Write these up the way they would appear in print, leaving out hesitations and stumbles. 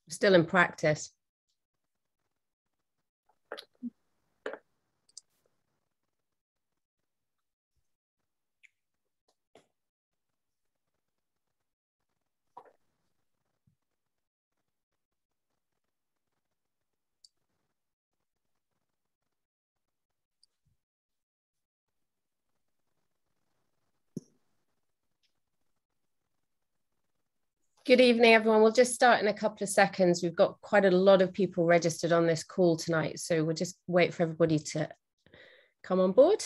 Still in practice. Good evening, everyone. We'll just start in a couple of seconds. We've got quite a lot of people registered on this call tonight, so we'll just wait for everybody to come on board.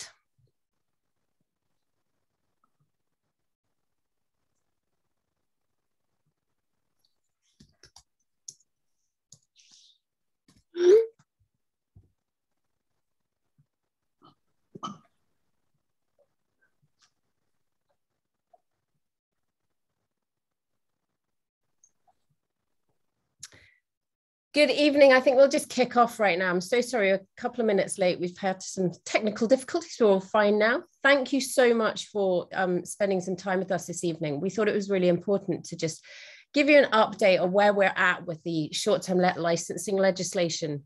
Good evening. I think we'll just kick off right now. I'm so sorry, a couple of minutes late. We've had some technical difficulties. We're all fine now. Thank you so much for spending some time with us this evening. We thought it was really important to just give you an update on where we're at with the short-term let licensing legislation.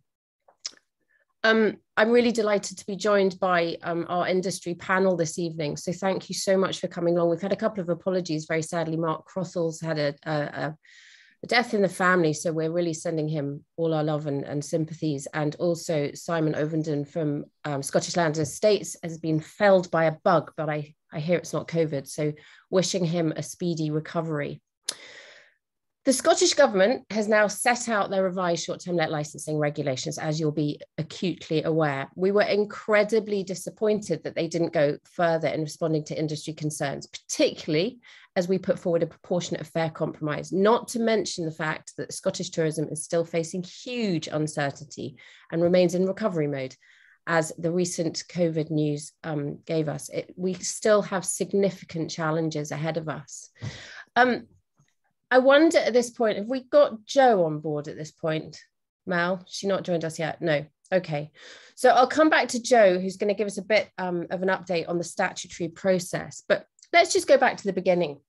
I'm really delighted to be joined by our industry panel this evening. So thank you so much for coming along. We've had a couple of apologies. Very sadly, Mark Crothall's had a death in the family, so we're really sending him all our love and sympathies. And also Simon Ovenden from Scottish Land and Estates has been felled by a bug, but I hear it's not COVID, so wishing him a speedy recovery. The Scottish Government has now set out their revised short-term let licensing regulations, as you'll be acutely aware. We were incredibly disappointed that they didn't go further in responding to industry concerns, particularly as we put forward a proportionate and fair compromise, not to mention the fact that Scottish tourism is still facing huge uncertainty and remains in recovery mode, as the recent COVID news gave us. We still have significant challenges ahead of us. I wonder at this point, have we got Jo on board at this point? Mal, she's not joined us yet? No. Okay. So I'll come back to Jo, who's going to give us a bit of an update on the statutory process. But let's just go back to the beginning.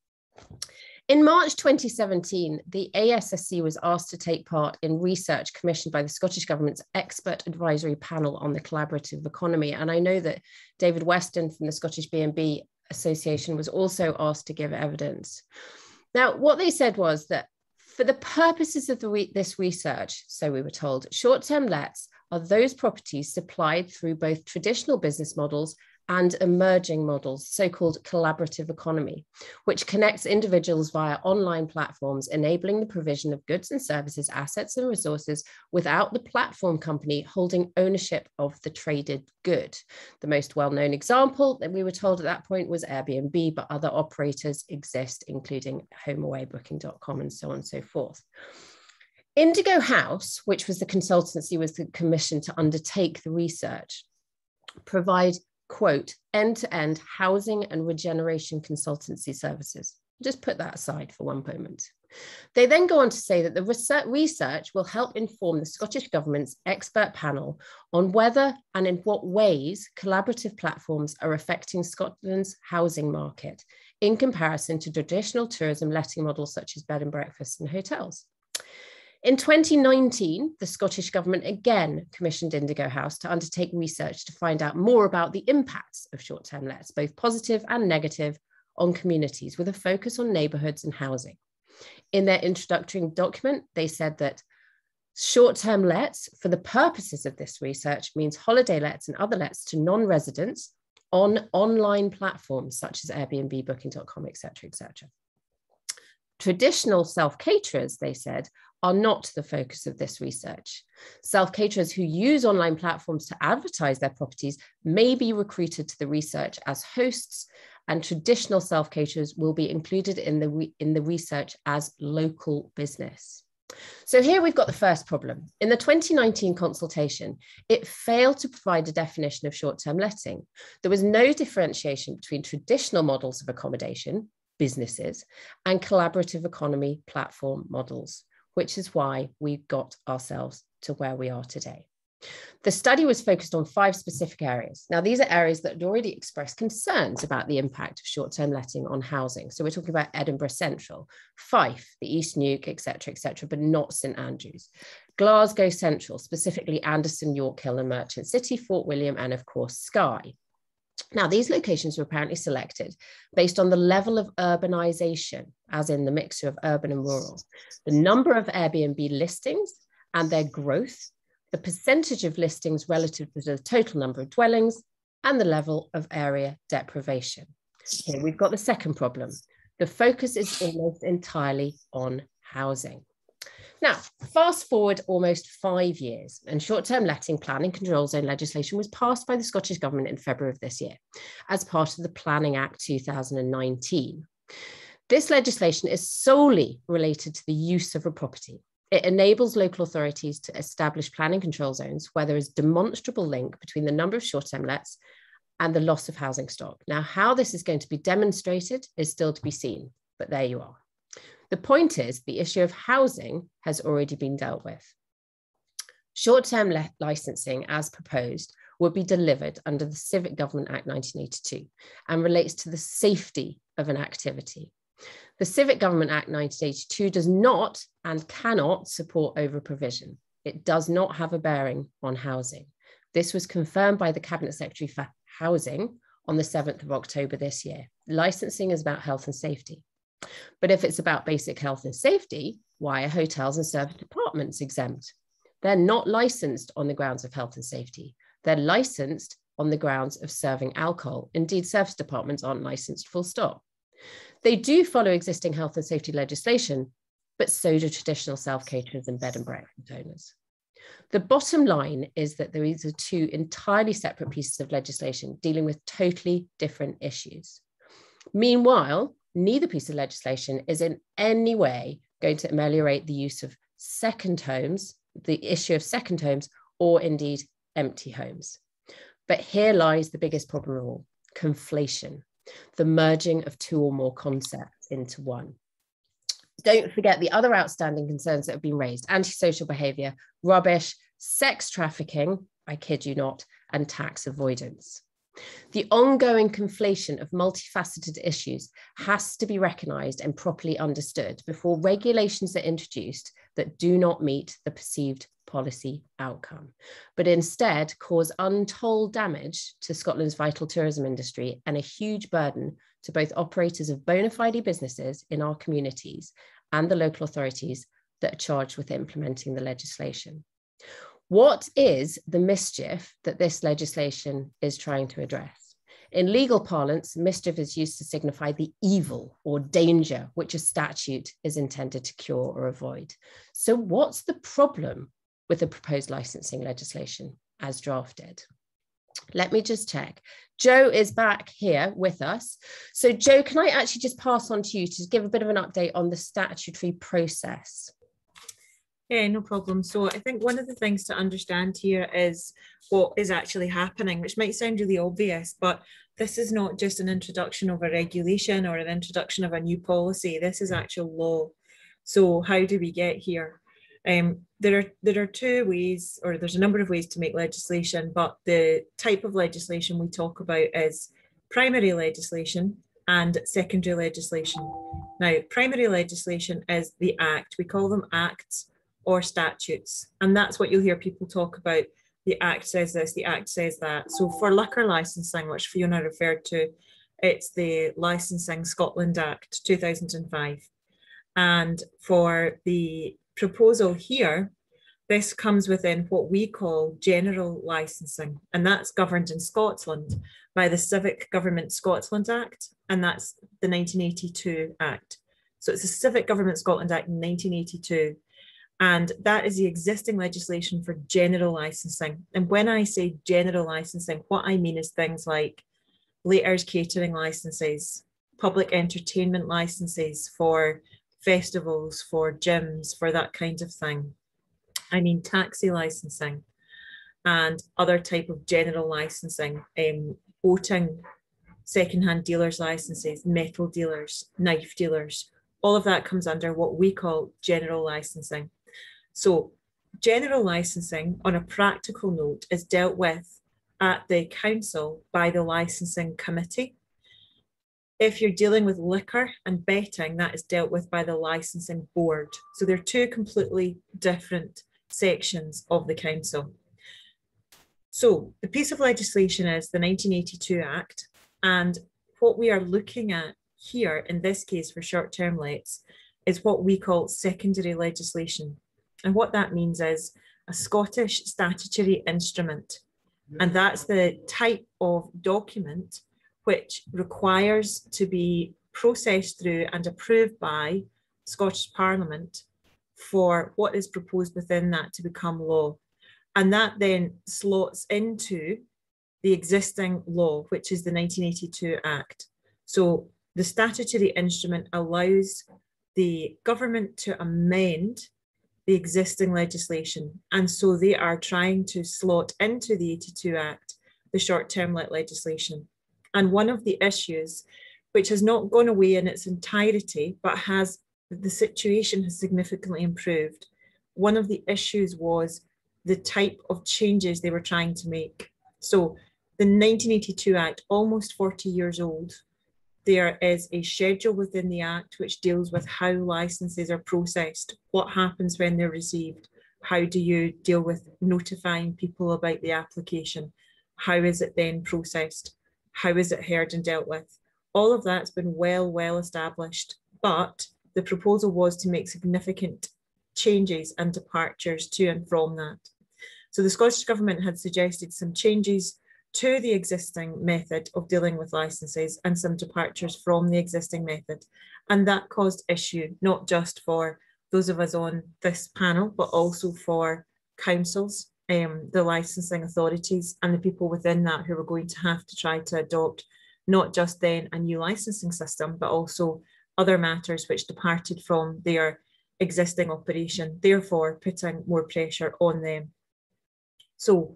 In March 2017, the ASSC was asked to take part in research commissioned by the Scottish Government's expert advisory panel on the collaborative economy. And I know that David Weston from the Scottish B&B Association was also asked to give evidence. Now, what they said was that for the purposes of this research, so we were told, short-term lets are those properties supplied through both traditional business models and emerging models, so-called collaborative economy, which connects individuals via online platforms, enabling the provision of goods and services, assets and resources without the platform company holding ownership of the traded good. The most well-known example that we were told at that point was Airbnb, but other operators exist, including HomeAwayBooking.com and so on and so forth. Indigo House, which was the consultancy was commissioned to undertake the research, provide quote, end-to-end housing and regeneration consultancy services. Just put that aside for one moment. They then go on to say that the research will help inform the Scottish Government's expert panel on whether and in what ways collaborative platforms are affecting Scotland's housing market in comparison to traditional tourism letting models such as bed and breakfast and hotels. In 2019, the Scottish Government again commissioned Indigo House to undertake research to find out more about the impacts of short-term lets, both positive and negative, on communities with a focus on neighbourhoods and housing. In their introductory document, they said that short-term lets, for the purposes of this research, means holiday lets and other lets to non-residents on online platforms such as Airbnb, Booking.com, etc., etc. Traditional self-caterers, they said, are not the focus of this research. Self-caterers who use online platforms to advertise their properties may be recruited to the research as hosts, and traditional self-caterers will be included in the research as local business. So here we've got the first problem. In the 2019 consultation, it failed to provide a definition of short-term letting. There was no differentiation between traditional models of accommodation, businesses, and collaborative economy platform models, which is why we got ourselves to where we are today. The study was focused on 5 specific areas. Now, these are areas that had already expressed concerns about the impact of short-term letting on housing. So we're talking about Edinburgh Central, Fife, the East Neuk, etc., but not St Andrews. Glasgow Central, specifically Anderson, York Hill and Merchant City, Fort William, and of course, Skye. Now, these locations were apparently selected based on the level of urbanisation, as in the mixture of urban and rural, the number of Airbnb listings and their growth, the percentage of listings relative to the total number of dwellings, and the level of area deprivation. Here we've got the second problem. The focus is almost entirely on housing. Now, fast forward almost 5 years, and short-term letting planning control zone legislation was passed by the Scottish Government in February of this year as part of the Planning Act 2019. This legislation is solely related to the use of a property. It enables local authorities to establish planning control zones where there is demonstrable link between the number of short-term lets and the loss of housing stock. Now, how this is going to be demonstrated is still to be seen, but there you are. The point is, the issue of housing has already been dealt with. Short-term licensing, as proposed, will be delivered under the Civic Government Act 1982 and relates to the safety of an activity. The Civic Government Act 1982 does not and cannot support over-provision. It does not have a bearing on housing. This was confirmed by the Cabinet Secretary for Housing on the 7th of October this year. Licensing is about health and safety. But if it's about basic health and safety, why are hotels and service departments exempt? They're not licensed on the grounds of health and safety. They're licensed on the grounds of serving alcohol. Indeed, service departments aren't licensed, full stop. They do follow existing health and safety legislation, but so do traditional self-caterers and bed and breakfast owners. The bottom line is that these are 2 entirely separate pieces of legislation dealing with totally different issues. Meanwhile, neither piece of legislation is in any way going to ameliorate the use of second homes, the issue of second homes, or indeed empty homes. But here lies the biggest problem of all: conflation, the merging of 2 or more concepts into one. Don't forget the other outstanding concerns that have been raised: antisocial behaviour, rubbish, sex trafficking, I kid you not, and tax avoidance. The ongoing conflation of multifaceted issues has to be recognised and properly understood before regulations are introduced that do not meet the perceived policy outcome, but instead cause untold damage to Scotland's vital tourism industry and a huge burden to both operators of bona fide businesses in our communities and the local authorities that are charged with implementing the legislation. What is the mischief that this legislation is trying to address? In legal parlance, mischief is used to signify the evil or danger which a statute is intended to cure or avoid. So what's the problem with the proposed licensing legislation as drafted? Let me just check. Joe is back here with us. So Joe, can I actually just pass on to you to give a bit of an update on the statutory process? Yeah, no problem. So I think one of the things to understand here is what is actually happening, which might sound really obvious, but this is not just an introduction of a regulation or an introduction of a new policy. This is actual law. So how do we get here? There are 2 ways, or there's a number of ways to make legislation, but the type of legislation we talk about is primary legislation and secondary legislation. Now, primary legislation is the Act. We call them acts or statutes, and that's what you'll hear people talk about. The Act says this, the Act says that. So for liquor licensing, which Fiona referred to, it's the Licensing Scotland Act 2005. And for the proposal here, this comes within what we call general licensing, and that's governed in Scotland by the Civic Government Scotland Act, and that's the 1982 Act. So it's the Civic Government Scotland Act in 1982. And that is the existing legislation for general licensing. And when I say general licensing, what I mean is things like late hours catering licenses, public entertainment licenses for festivals, for gyms, for that kind of thing. I mean taxi licensing and other type of general licensing, boating, secondhand dealers licenses, metal dealers, knife dealers, all of that comes under what we call general licensing. So general licensing, on a practical note, is dealt with at the council by the licensing committee. If you're dealing with liquor and betting, that is dealt with by the licensing board. So they're two completely different sections of the council. So the piece of legislation is the 1982 Act, and what we are looking at here in this case for short-term lets is what we call secondary legislation. And what that means is a Scottish statutory instrument. And that's the type of document which requires to be processed through and approved by Scottish Parliament for what is proposed within that to become law. And that then slots into the existing law, which is the 1982 Act. So the statutory instrument allows the government to amend the existing legislation. And so they are trying to slot into the 82 Act the short-term let legislation. And one of the issues, which has not gone away in its entirety, but the situation has significantly improved. One of the issues was the type of changes they were trying to make. So the 1982 Act, almost 40 years old, there is a schedule within the Act which deals with how licenses are processed, what happens when they're received, how do you deal with notifying people about the application, how is it then processed, how is it heard and dealt with. All of that's been well established, but the proposal was to make significant changes and departures to and from that. So the Scottish Government had suggested some changes to the existing method of dealing with licenses and some departures from the existing method. And that caused issue, not just for those of us on this panel, but also for councils, the licensing authorities and the people within that who were going to have to try to adopt not just then a new licensing system, but also other matters which departed from their existing operation, therefore putting more pressure on them. So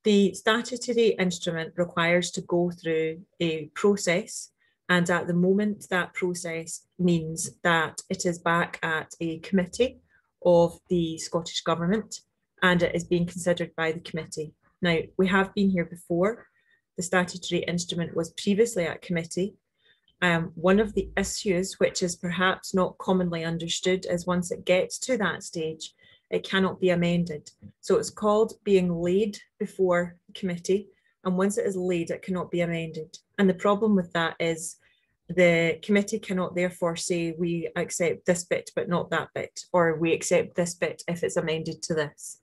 the statutory instrument requires to go through a process, and at the moment that process means that it is back at a committee of the Scottish Government and it is being considered by the committee. Now, we have been here before. The statutory instrument was previously at committee. One of the issues, which is perhaps not commonly understood, is once it gets to that stage, it cannot be amended. So it's called being laid before the committee. And once it is laid, it cannot be amended. And the problem with that is the committee cannot therefore say we accept this bit, but not that bit, or we accept this bit if it's amended to this.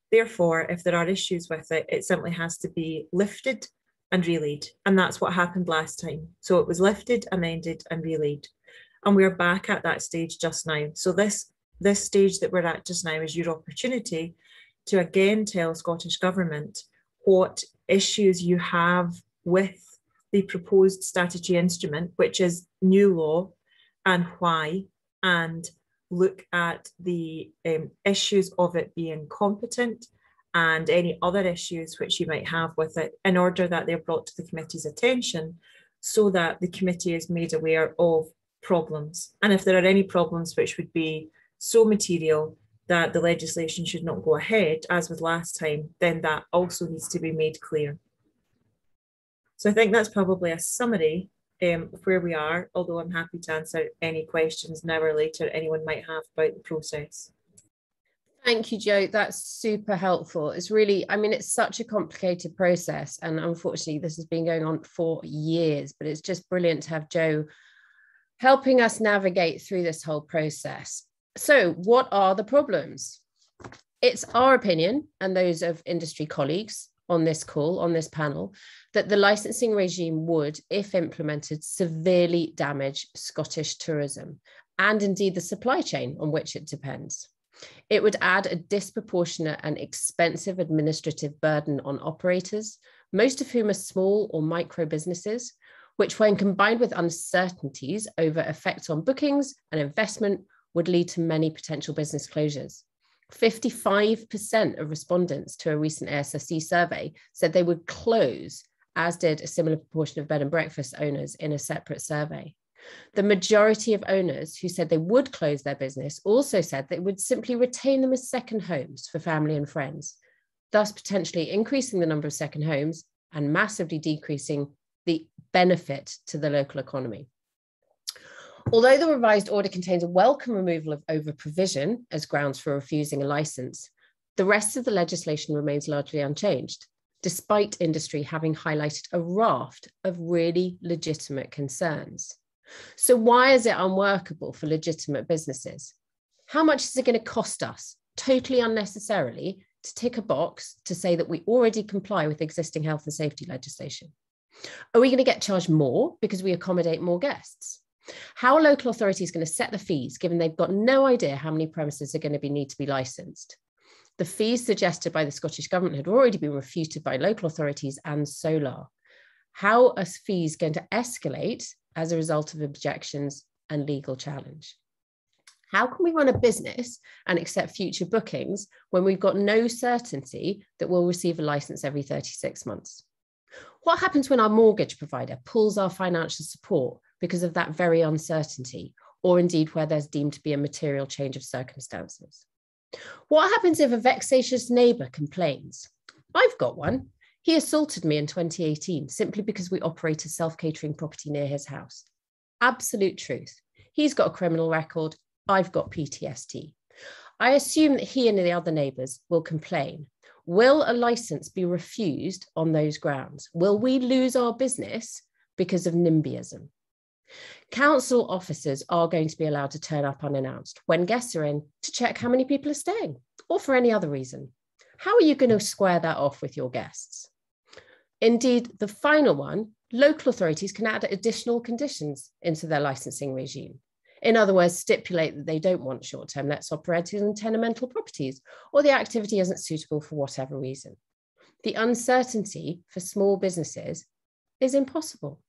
Therefore, if there are issues with it, it simply has to be lifted and relayed. And that's what happened last time. So it was lifted, amended, and relayed. And we're back at that stage just now. So this stage that we're at just now is your opportunity to again tell Scottish Government what issues you have with the proposed statutory instrument, which is new law, and why, and look at the issues of it being competent and any other issues which you might have with it, in order that they're brought to the committee's attention so that the committee is made aware of problems. And if there are any problems which would be so material that the legislation should not go ahead, as with last time, then that also needs to be made clear. So I think that's probably a summary of where we are, although I'm happy to answer any questions now or later anyone might have about the process. Thank you, Jo. That's super helpful. It's really, I mean, it's such a complicated process. And unfortunately, this has been going on for years, but it's just brilliant to have Jo helping us navigate through this whole process. So what are the problems? It's our opinion, and those of industry colleagues on this call, on this panel, that the licensing regime would, if implemented, severely damage Scottish tourism and indeed the supply chain on which it depends. It would add a disproportionate and expensive administrative burden on operators, most of whom are small or micro businesses, which when combined with uncertainties over effects on bookings and investment would lead to many potential business closures. 55% of respondents to a recent ASSC survey said they would close, as did a similar proportion of bed and breakfast owners in a separate survey. The majority of owners who said they would close their business also said they would simply retain them as second homes for family and friends, thus potentially increasing the number of second homes and massively decreasing the benefit to the local economy. Although the revised order contains a welcome removal of over-provision as grounds for refusing a licence, the rest of the legislation remains largely unchanged, despite industry having highlighted a raft of really legitimate concerns. So why is it unworkable for legitimate businesses? How much is it going to cost us, totally unnecessarily, to tick a box to say that we already comply with existing health and safety legislation? Are we going to get charged more because we accommodate more guests? How are local authorities going to set the fees, given they've got no idea how many premises are going to need to be licensed? The fees suggested by the Scottish Government had already been refuted by local authorities and Solar. How are fees going to escalate as a result of objections and legal challenge? How can we run a business and accept future bookings when we've got no certainty that we'll receive a license every 36 months? What happens when our mortgage provider pulls our financial support because of that very uncertainty, or indeed where there's deemed to be a material change of circumstances? What happens if a vexatious neighbour complains? I've got one. He assaulted me in 2018 simply because we operate a self-catering property near his house. Absolute truth. He's got a criminal record. I've got PTSD. I assume that he and the other neighbours will complain. Will a licence be refused on those grounds? Will we lose our business because of NIMBYism? Council officers are going to be allowed to turn up unannounced when guests are in to check how many people are staying, or for any other reason. How are you going to square that off with your guests? Indeed, the final one, local authorities can add additional conditions into their licensing regime. In other words, stipulate that they don't want short-term lets operated in tenemental properties, or the activity isn't suitable for whatever reason. The uncertainty for small businesses is impossible.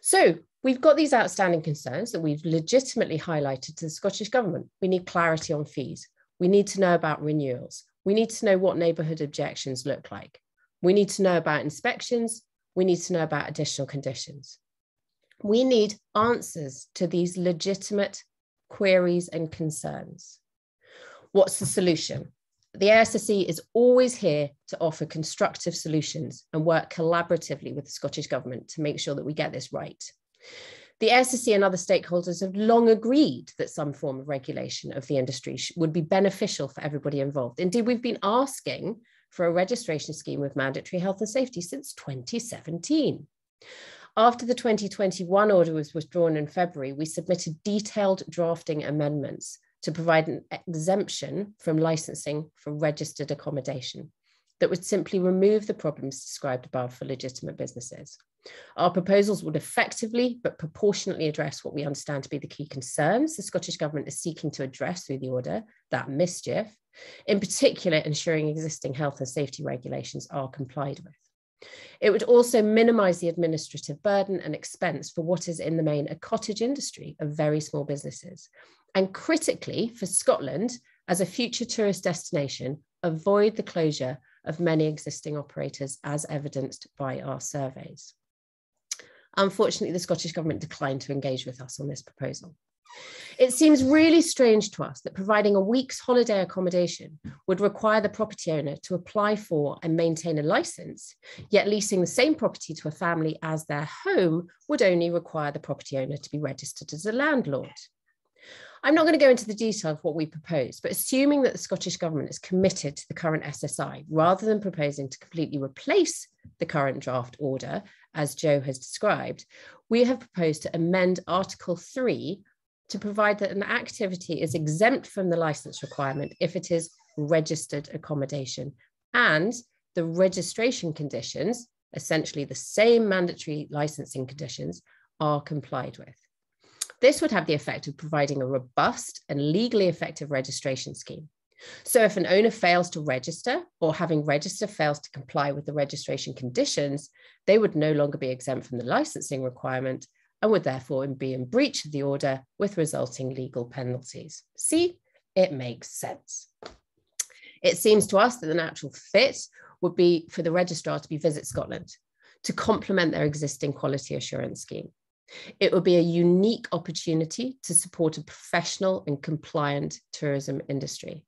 So we've got these outstanding concerns that we've legitimately highlighted to the Scottish Government. We need clarity on fees. We need to know about renewals. We need to know what neighbourhood objections look like. We need to know about inspections. We need to know about additional conditions. We need answers to these legitimate queries and concerns. What's the solution? The ASSC is always here to offer constructive solutions and work collaboratively with the Scottish Government to make sure that we get this right. The ASSC and other stakeholders have long agreed that some form of regulation of the industry would be beneficial for everybody involved. Indeed, we've been asking for a registration scheme with mandatory health and safety since 2017. After the 2021 order was withdrawn in February, we submitted detailed drafting amendments to provide an exemption from licensing for registered accommodation that would simply remove the problems described above for legitimate businesses. Our proposals would effectively but proportionately address what we understand to be the key concerns the Scottish Government is seeking to address through the order, that mischief, in particular ensuring existing health and safety regulations are complied with. It would also minimise the administrative burden and expense for what is in the main a cottage industry of very small businesses. And critically for Scotland, as a future tourist destination, avoid the closure of many existing operators as evidenced by our surveys. Unfortunately, the Scottish Government declined to engage with us on this proposal. It seems really strange to us that providing a week's holiday accommodation would require the property owner to apply for and maintain a licence, yet leasing the same property to a family as their home would only require the property owner to be registered as a landlord. I'm not going to go into the detail of what we propose, but assuming that the Scottish Government is committed to the current SSI, rather than proposing to completely replace the current draft order, as Joe has described, we have proposed to amend Article 3 to provide that an activity is exempt from the licence requirement if it is registered accommodation, and the registration conditions, essentially the same mandatory licensing conditions, are complied with. This would have the effect of providing a robust and legally effective registration scheme. So if an owner fails to register, or having registered fails to comply with the registration conditions, they would no longer be exempt from the licensing requirement and would therefore be in breach of the order with resulting legal penalties. See, it makes sense. It seems to us that the natural fit would be for the registrar to be Visit Scotland to complement their existing quality assurance scheme. It would be a unique opportunity to support a professional and compliant tourism industry.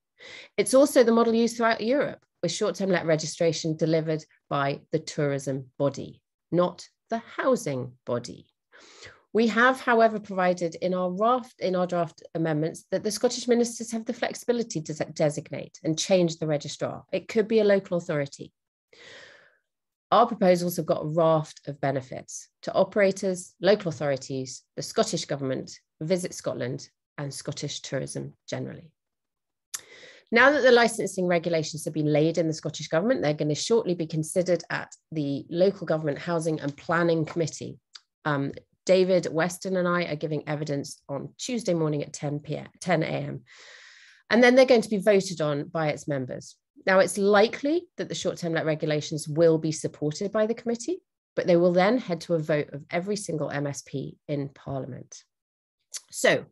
It's also the model used throughout Europe, with short-term let registration delivered by the tourism body, not the housing body. We have, however, provided in our draft amendments that the Scottish ministers have the flexibility to designate and change the registrar. It could be a local authority. Our proposals have got a raft of benefits to operators, local authorities, the Scottish Government, Visit Scotland, and Scottish tourism generally. Now that the licensing regulations have been laid in the Scottish Government, they're going to shortly be considered at the Local Government Housing and Planning Committee. David Weston and I are giving evidence on Tuesday morning at 10 a.m. And then they're going to be voted on by its members. Now, it's likely that the short-term let regulations will be supported by the committee, but they will then head to a vote of every single MSP in Parliament. So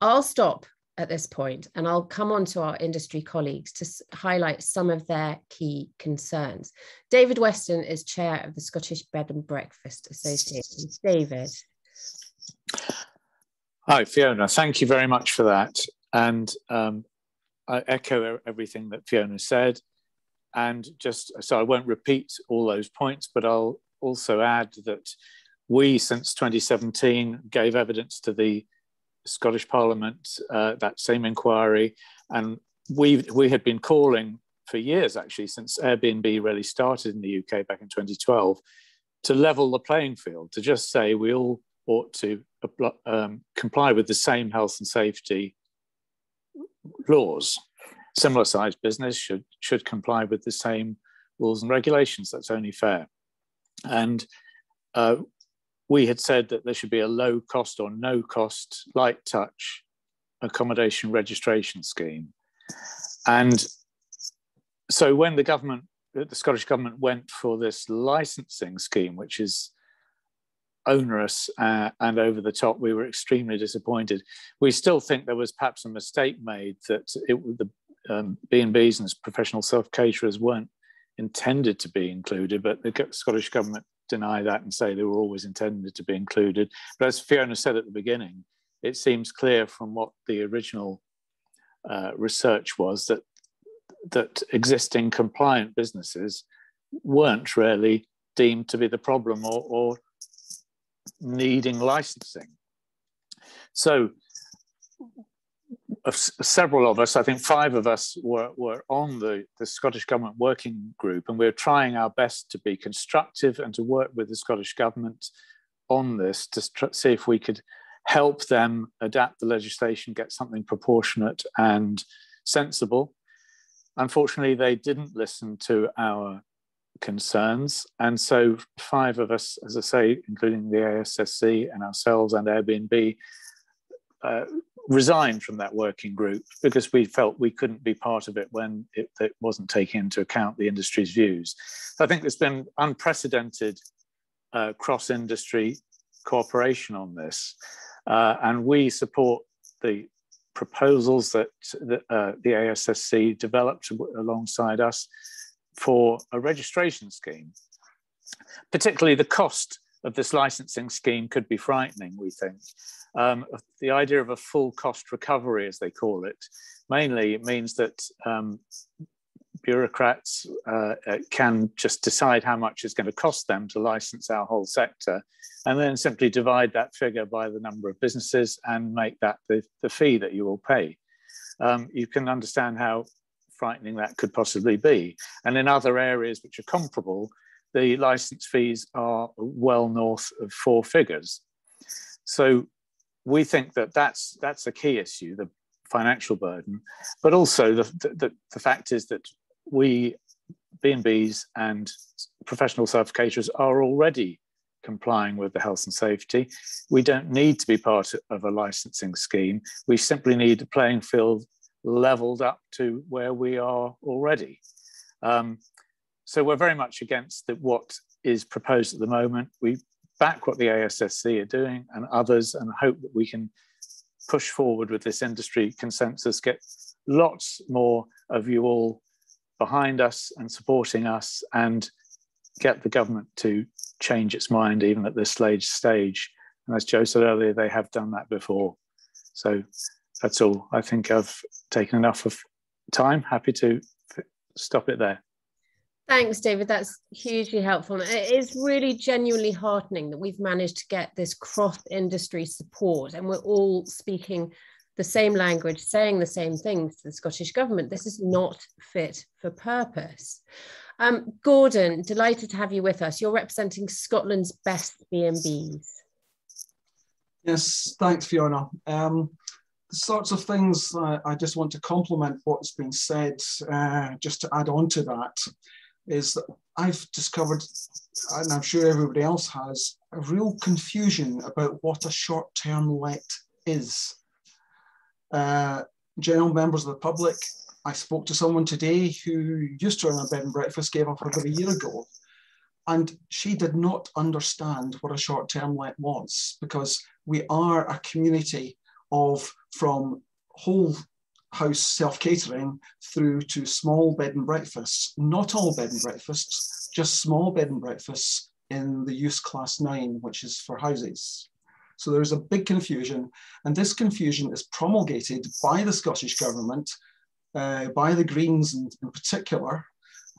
I'll stop at this point and I'll come on to our industry colleagues to highlight some of their key concerns. David Weston is chair of the Scottish Bed and Breakfast Association. David. Hi, Fiona. Thank you very much for that. And I echo everything that Fiona said. And just so I won't repeat all those points, but I'll also add that we, since 2017, gave evidence to the Scottish Parliament, that same inquiry. And we had been calling for years, actually, since Airbnb really started in the UK back in 2012, to level the playing field, to just say we all ought to comply with the same health and safety laws. Similar sized business should comply with the same rules and regulations. That's only fair. And we had said that there should be a low cost or no cost, light touch accommodation registration scheme. And so when the Scottish Government went for this licensing scheme, which is onerous and over the top, we were extremely disappointed. We still think there was perhaps a mistake made, that the B&Bs and professional self-caterers weren't intended to be included, but the Scottish Government deny that and say they were always intended to be included. But as Fiona said at the beginning, it seems clear from what the original research was that existing compliant businesses weren't really deemed to be the problem or needing licensing. So several of us, I think 5 of us, were on the Scottish Government working group, and we're trying our best to be constructive and to work with the Scottish Government on this to see if we could help them adapt the legislation, get something proportionate and sensible. Unfortunately, they didn't listen to our concerns, and so 5 of us, as I say, including the ASSC and ourselves and Airbnb, resigned from that working group because we felt we couldn't be part of it when it wasn't taking into account the industry's views. So I think there's been unprecedented cross-industry cooperation on this, and we support the proposals that the ASSC developed alongside us for a registration scheme. Particularly the cost of this licensing scheme could be frightening, we think. The idea of a full cost recovery, as they call it, mainly means that bureaucrats can just decide how much it's going to cost them to license our whole sector, and then simply divide that figure by the number of businesses and make that the fee that you will pay. You can understand how frightening that could possibly be. And in other areas which are comparable, the license fees are well north of 4 figures. So we think that that's a key issue, the financial burden, but also the fact is that we, B&Bs and professional self-caterers, are already complying with the health and safety. We don't need to be part of a licensing scheme. We simply need a playing field leveled up to where we are already. So we're very much against what is proposed at the moment. We back what the ASSC are doing and others, and hope that we can push forward with this industry consensus, get lots more of you all behind us and supporting us, and get the government to change its mind even at this stage And as Joe said earlier, they have done that before. So that's all. I think I've taken enough of time. Happy to stop it there. Thanks, David. That's hugely helpful. It is really genuinely heartening that we've managed to get this cross-industry support, and we're all speaking the same language, saying the same things to the Scottish Government. This is not fit for purpose. Gordon, delighted to have you with us. You're representing Scotland's best B&Bs. Yes, thanks, Fiona. The sorts of things I just want to complement what's been said, just to add on to that, is that I've discovered, and I'm sure everybody else has, a real confusion about what a short-term let is. General members of the public, I spoke to someone today who used to run a bed and breakfast, gave up about a year ago, and she did not understand what a short-term let was, because we are a community of, from whole house self-catering through to small bed and breakfasts, not all bed and breakfasts, just small bed and breakfasts in the use class 9, which is for houses. So there's a big confusion, and this confusion is promulgated by the Scottish Government, by the Greens in particular,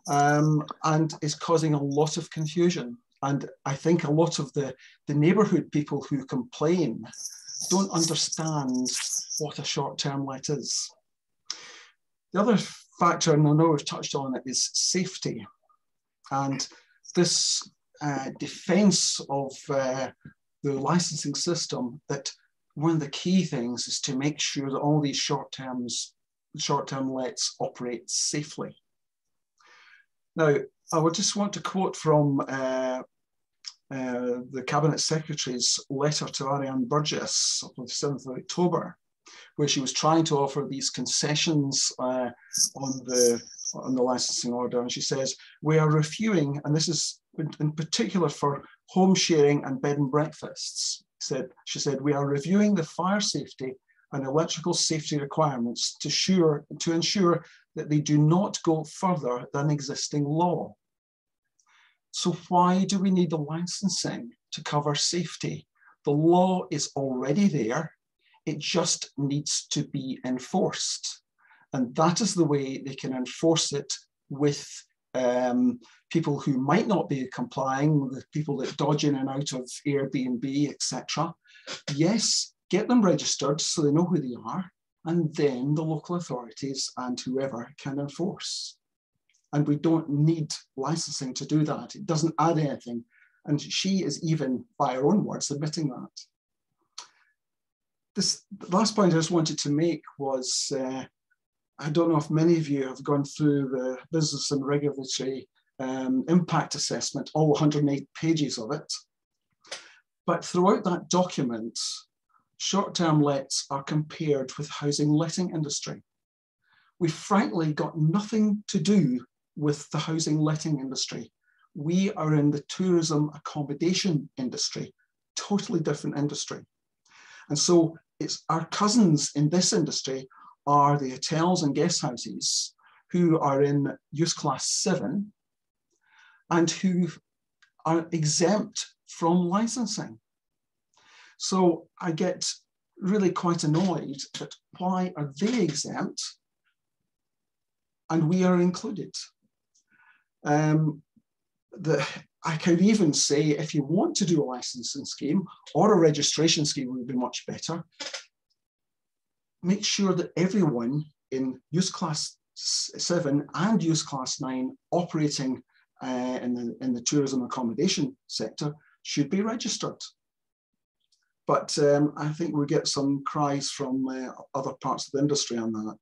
and is causing a lot of confusion. And I think a lot of the neighbourhood people who complain don't understand what a short-term let is. The other factor, and I know we've touched on it, is safety. And this defence of the licensing system, that one of the key things is to make sure that all these short-term lets operate safely. Now, I would just want to quote from the Cabinet Secretary's letter to Ariane Burgess on the 7th of October, where she was trying to offer these concessions on the licensing order. And she says, we are reviewing, and this is in particular for home sharing and bed and breakfasts. She said, we are reviewing the fire safety and electrical safety requirements to ensure that they do not go further than existing law. So why do we need the licensing to cover safety? The law is already there. It just needs to be enforced. And that is the way they can enforce it with people who might not be complying, the people that dodge in and out of Airbnb, etc. Yes, get them registered so they know who they are, and then the local authorities and whoever can enforce. And we don't need licensing to do that. It doesn't add anything. And she is even, by her own words, admitting that. The last point I just wanted to make was, I don't know if many of you have gone through the business and regulatory impact assessment, all 108 pages of it. But throughout that document, short-term lets are compared with housing letting industry. We've frankly got nothing to do with the housing letting industry. We are in the tourism accommodation industry, totally different industry. And so it's our cousins in this industry are the hotels and guest houses who are in use class 7 and who are exempt from licensing. So I get really quite annoyed that why are they exempt and we are included? I could even say, if you want to do a licensing scheme or a registration scheme would be much better, make sure that everyone in use class 7 and use class 9 operating in the tourism accommodation sector should be registered. But I think we get some cries from other parts of the industry on that.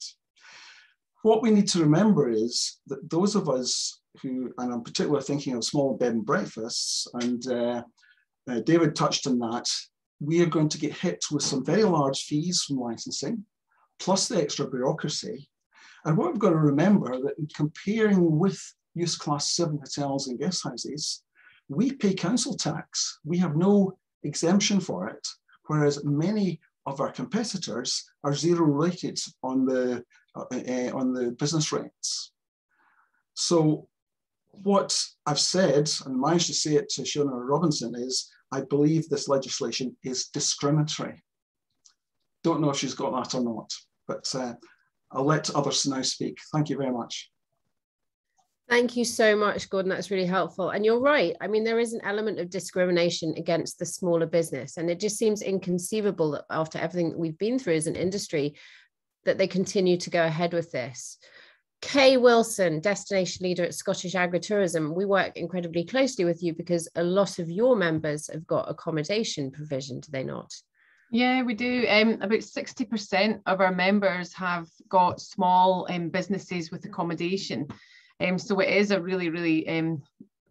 What we need to remember is that those of us who, and I'm particularly thinking of small bed and breakfasts, and David touched on that, we are going to get hit with some very large fees from licensing, plus the extra bureaucracy. And what we've got to remember that in comparing with use class 7 hotels and guest houses, we pay council tax. We have no exemption for it, whereas many of our competitors are zero rated on the business rates. So what I've said, and managed to say it to Fiona Robinson, is I believe this legislation is discriminatory. Don't know if she's got that or not, but I'll let others now speak. Thank you very much. Thank you so much, Gordon. That's really helpful. And you're right. I mean, there is an element of discrimination against the smaller business. And it just seems inconceivable that after everything that we've been through as an industry, that they continue to go ahead with this. Kay Wilson, Destination Leader at Scottish Agritourism. We work incredibly closely with you because a lot of your members have got accommodation provision, do they not? Yeah, we do. About 60% of our members have got small businesses with accommodation. So it is a really, really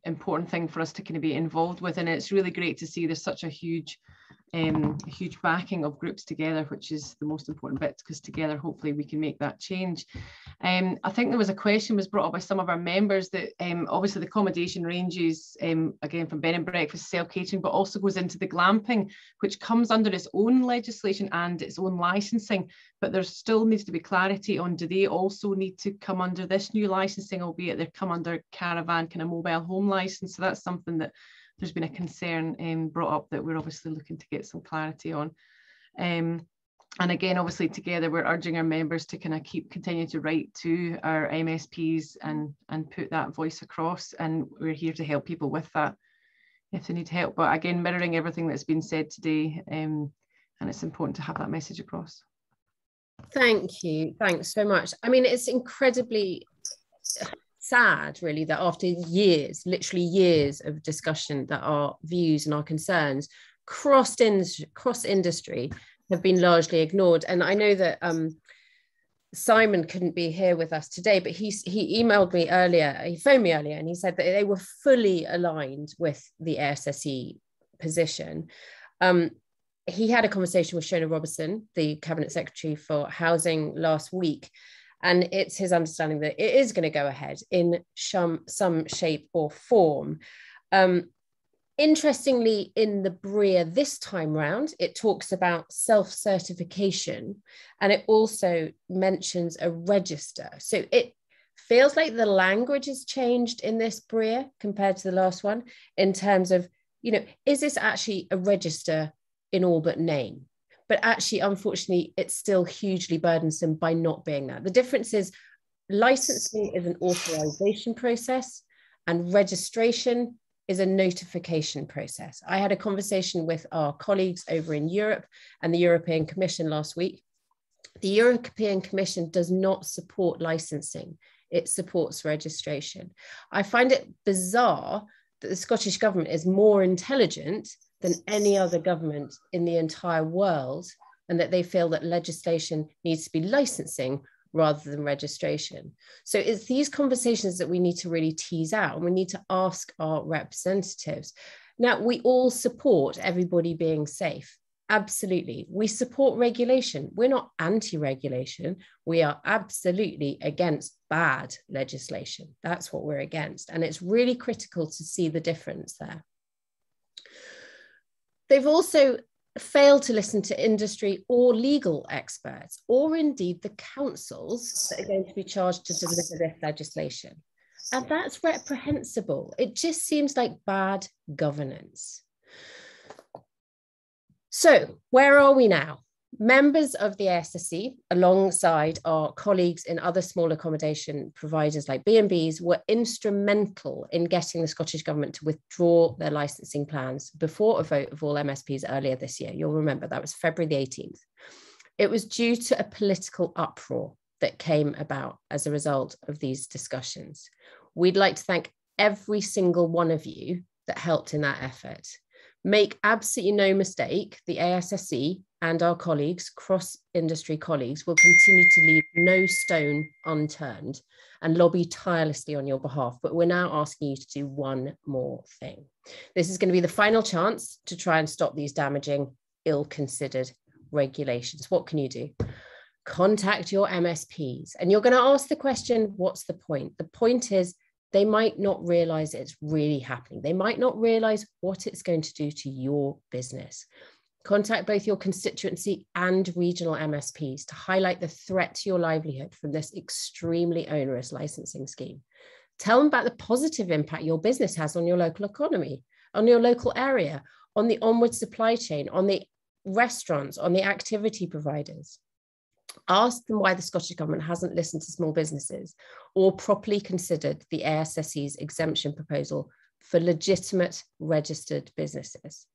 important thing for us to kind of be involved with. And it's really great to see there's such a huge backing of groups together, which is the most important bit, because together hopefully we can make that change. I think there was a question was brought up by some of our members that obviously the accommodation ranges again from bed and breakfast, self-catering, but also goes into the glamping, which comes under its own legislation and its own licensing. But there still needs to be clarity on, do they also need to come under this new licensing, albeit they come under caravan kind of mobile home license. So that's something that there's been a concern brought up that we're obviously looking to get some clarity on. And again, obviously together we're urging our members to kind of continue to write to our MSPs and put that voice across, and we're here to help people with that if they need help. But again, mirroring everything that's been said today, and it's important to have that message across. Thank you. Thanks so much. I mean, it's incredibly sad, really, that after years, literally years of discussion, that our views and our concerns cross industry have been largely ignored. And I know that Simon couldn't be here with us today, but he emailed me earlier, he phoned me earlier, and he said that they were fully aligned with the ASSE position. He had a conversation with Shona Robertson, the Cabinet Secretary for Housing, last week, and it's his understanding that it is going to go ahead in some shape or form. Interestingly, in the BREA this time round, it talks about self-certification, and it also mentions a register. So it feels like the language has changed in this BREA compared to the last one, in terms of, is this actually a register in all but name? But actually, unfortunately, it's still hugely burdensome by not being that. The difference is licensing is an authorization process and registration is a notification process. I had a conversation with our colleagues over in Europe and the European Commission last week. The European Commission does not support licensing. It supports registration. I find it bizarre that the Scottish Government is more intelligent than any other government in the entire world, and that they feel that legislation needs to be licensing rather than registration. So it's these conversations that we need to really tease out, and we need to ask our representatives. Now, we all support everybody being safe. Absolutely. We support regulation. We're not anti-regulation. We are absolutely against bad legislation. That's what we're against. And it's really critical to see the difference there. They've also failed to listen to industry or legal experts, or indeed the councils that are going to be charged to deliver this legislation. And that's reprehensible. It just seems like bad governance. So where are we now? Members of the ASSE, alongside our colleagues in other small accommodation providers like B&Bs, were instrumental in getting the Scottish Government to withdraw their licensing plans before a vote of all MSPs earlier this year. You'll remember that was February the 18th. It was due to a political uproar that came about as a result of these discussions. We'd like to thank every single one of you that helped in that effort. Make absolutely no mistake, the ASSE and our colleagues, cross-industry colleagues, will continue to leave no stone unturned and lobby tirelessly on your behalf. But we're now asking you to do one more thing. This is going to be the final chance to try and stop these damaging, ill-considered regulations. What can you do? Contact your MSPs. And you're going to ask the question, what's the point? The point is, they might not realize it's really happening. They might not realize what it's going to do to your business. Contact both your constituency and regional MSPs to highlight the threat to your livelihood from this extremely onerous licensing scheme. Tell them about the positive impact your business has on your local economy, on your local area, on the onward supply chain, on the restaurants, on the activity providers. Ask them why the Scottish Government hasn't listened to small businesses or properly considered the ASSE's exemption proposal for legitimate registered businesses.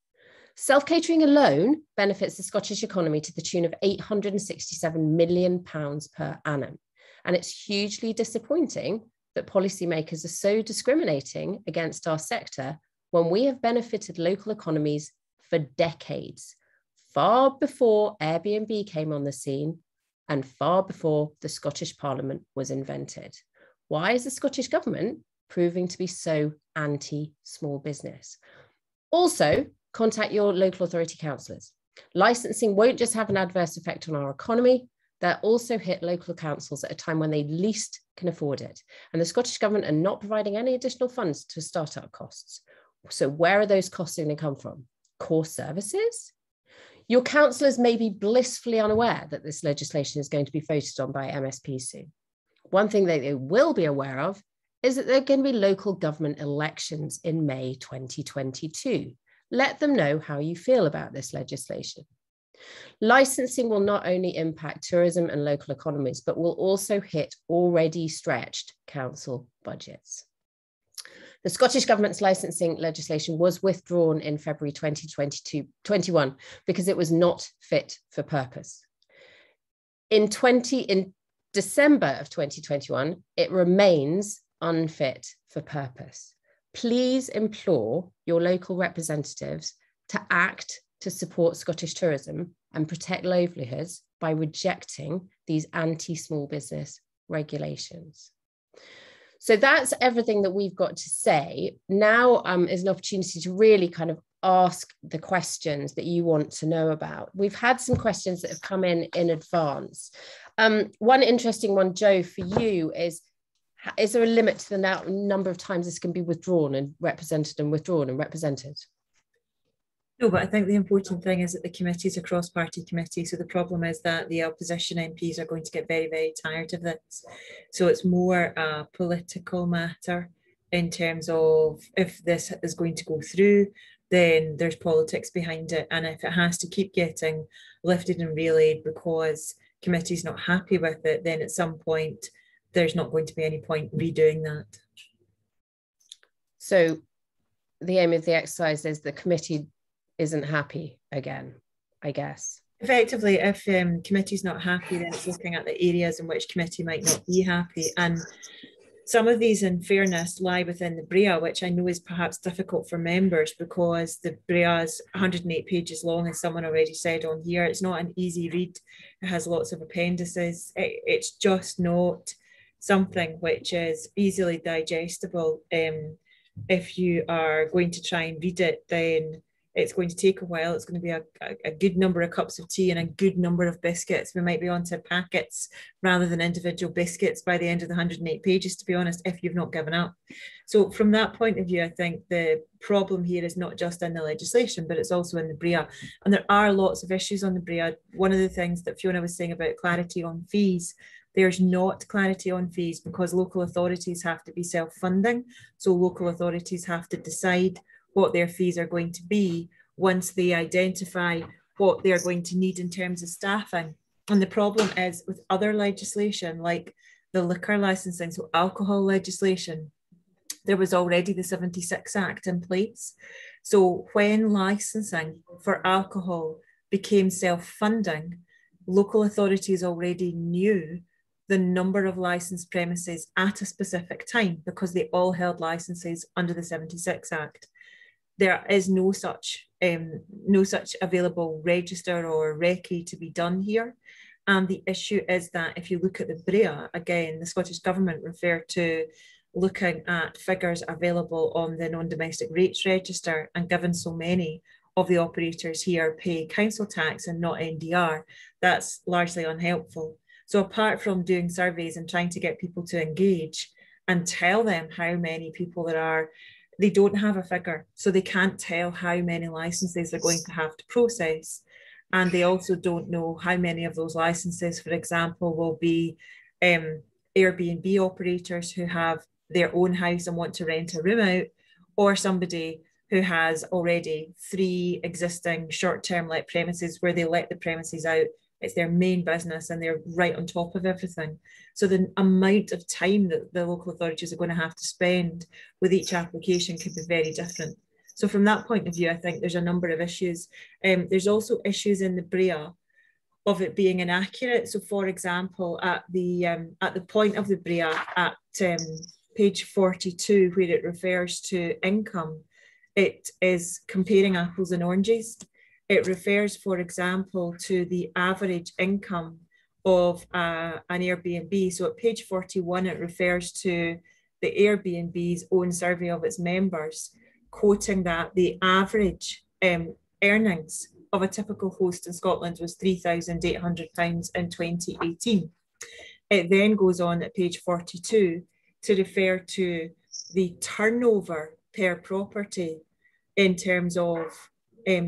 Self-catering alone benefits the Scottish economy to the tune of £867 million per annum. And it's hugely disappointing that policymakers are so discriminating against our sector when we have benefited local economies for decades, far before Airbnb came on the scene and far before the Scottish Parliament was invented. Why is the Scottish Government proving to be so anti-small business? Also, contact your local authority councillors. Licensing won't just have an adverse effect on our economy, they'll also hit local councils at a time when they least can afford it. And the Scottish Government are not providing any additional funds to start-up costs. So where are those costs going to come from? Core services? Your councillors may be blissfully unaware that this legislation is going to be voted on by MSP soon. One thing that they will be aware of is that there are going to be local government elections in May 2022. Let them know how you feel about this legislation. Licensing will not only impact tourism and local economies, but will also hit already stretched council budgets. The Scottish Government's licensing legislation was withdrawn in February 2021 because it was not fit for purpose. In December of 2021, it remains unfit for purpose. Please implore your local representatives to act to support Scottish tourism and protect livelihoods by rejecting these anti-small business regulations. So that's everything that we've got to say. Now is an opportunity to really kind of ask the questions that you want to know about. We've had some questions that have come in advance. One interesting one, Joe, for you is there a limit to the number of times this can be withdrawn and represented and withdrawn and represented? No, but I think the important thing is that the committee is a cross-party committee. So the problem is that the opposition MPs are going to get very, very tired of this. So it's more a political matter in terms of if this is going to go through, then there's politics behind it. And if it has to keep getting lifted and relayed because committee's not happy with it, then at some point, there's not going to be any point redoing that. So the aim of the exercise is the committee isn't happy again, I guess. Effectively, if committee's not happy, then it's looking at the areas in which committee might not be happy. And some of these, in fairness, lie within the BREA, which I know is perhaps difficult for members because the BREA is 108 pages long, as someone already said on here. It's not an easy read. It has lots of appendices. It's just not something which is easily digestible. If you are going to try and read it, then it's going to take a while. It's going to be a good number of cups of tea and a good number of biscuits. We might be onto packets rather than individual biscuits by the end of the 108 pages, to be honest, if you've not given up. So from that point of view, I think the problem here is not just in the legislation, but it's also in the BREA. And there are lots of issues on the BREA. One of the things that Fiona was saying about clarity on fees, there's not clarity on fees because local authorities have to be self-funding. So local authorities have to decide what their fees are going to be once they identify what they're going to need in terms of staffing. And the problem is with other legislation like the liquor licensing, so alcohol legislation, there was already the 76 Act in place. So when licensing for alcohol became self-funding, local authorities already knew the number of licensed premises at a specific time because they all held licenses under the 76 Act. There is no such available register or recce to be done here. And the issue is that if you look at the BREA, again, the Scottish Government referred to looking at figures available on the non-domestic rates register, and given so many of the operators here pay council tax and not NDR, that's largely unhelpful. So apart from doing surveys and trying to get people to engage and tell them how many people there are, they don't have a figure, so they can't tell how many licenses they're going to have to process. And they also don't know how many of those licenses, for example, will be Airbnb operators who have their own house and want to rent a room out, or somebody who has already 3 existing short-term let premises where they let the premises out. It's their main business and they're right on top of everything. So the amount of time that the local authorities are going to have to spend with each application could be very different. So from that point of view, I think there's a number of issues. There's also issues in the BREA of it being inaccurate. So for example, at the point of the BREA at page 42, where it refers to income, it is comparing apples and oranges. It refers, for example, to the average income of an Airbnb. So at page 41, it refers to the Airbnb's own survey of its members, quoting that the average earnings of a typical host in Scotland was £3,800 in 2018. It then goes on at page 42 to refer to the turnover per property in terms of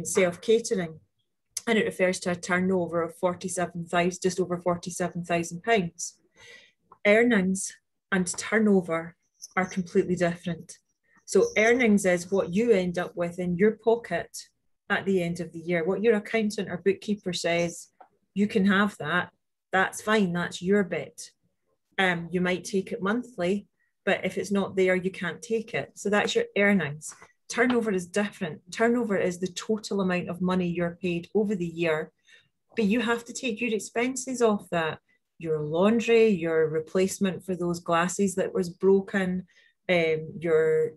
self-catering, and it refers to a turnover of just over £47,000. Earnings and turnover are completely different. So earnings is what you end up with in your pocket at the end of the year. What your accountant or bookkeeper says, you can have that, that's fine, that's your bit. You might take it monthly, but if it's not there, you can't take it. So that's your earnings. Turnover is different. Turnover is the total amount of money you're paid over the year, but you have to take your expenses off that. Your laundry, your replacement for those glasses that was broken, your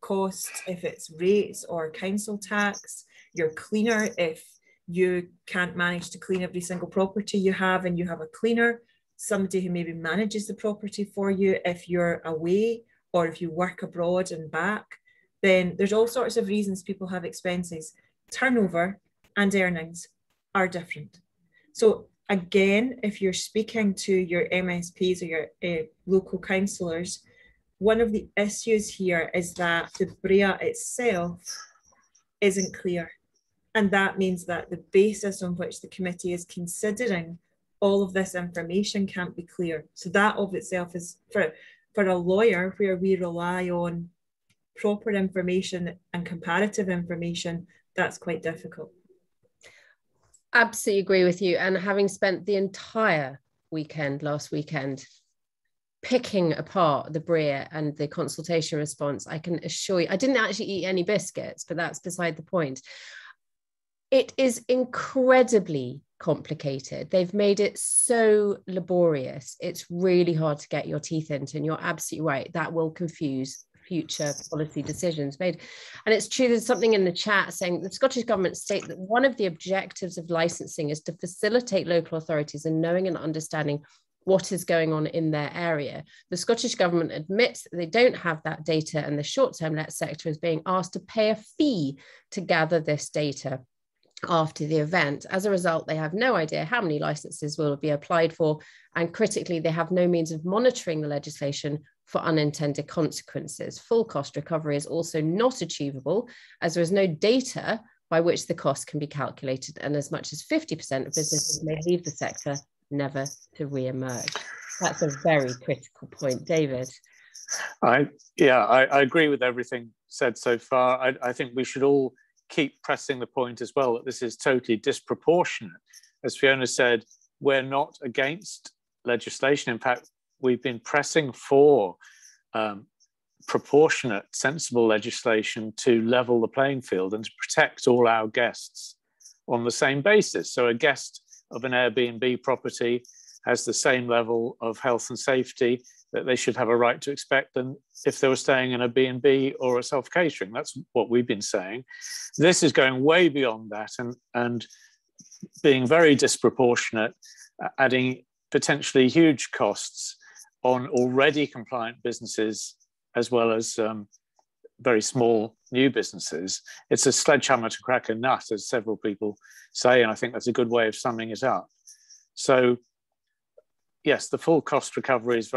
cost if it's rates or council tax, your cleaner if you can't manage to clean every single property you have and you have a cleaner, somebody who maybe manages the property for you if you're away or if you work abroad and back. Then there's all sorts of reasons people have expenses. Turnover and earnings are different. So again, if you're speaking to your MSPs or your local councillors, one of the issues here is that the BREA itself isn't clear. And that means that the basis on which the committee is considering all of this information can't be clear. So that of itself is, for a lawyer, where we rely on proper information and comparative information, that's quite difficult. Absolutely agree with you. And having spent the entire weekend, last weekend, picking apart the BREA and the consultation response, I can assure you, I didn't actually eat any biscuits, but that's beside the point. It is incredibly complicated. They've made it so laborious. It's really hard to get your teeth into, and you're absolutely right. That will confuse future policy decisions made. And it's true, there's something in the chat saying the Scottish Government state that one of the objectives of licensing is to facilitate local authorities in knowing and understanding what is going on in their area. The Scottish Government admits that they don't have that data, and the short-term let sector is being asked to pay a fee to gather this data after the event. As a result, they have no idea how many licenses will be applied for, and critically, they have no means of monitoring the legislation for unintended consequences. Full cost recovery is also not achievable, as there is no data by which the cost can be calculated, and as much as 50% of businesses may leave the sector never to re-emerge. That's a very critical point. David? I agree with everything said so far. I think we should all keep pressing the point as well that this is totally disproportionate. As Fiona said, we're not against legislation. In fact, we've been pressing for proportionate, sensible legislation to level the playing field and to protect all our guests on the same basis. So a guest of an Airbnb property has the same level of health and safety that they should have a right to expect than if they were staying in a B&B or a self-catering. That's what we've been saying. This is going way beyond that and being very disproportionate, adding potentially huge costs on already compliant businesses as well as very small new businesses. It's a sledgehammer to crack a nut, as several people say, and I think that's a good way of summing it up. So yes, the full cost recovery is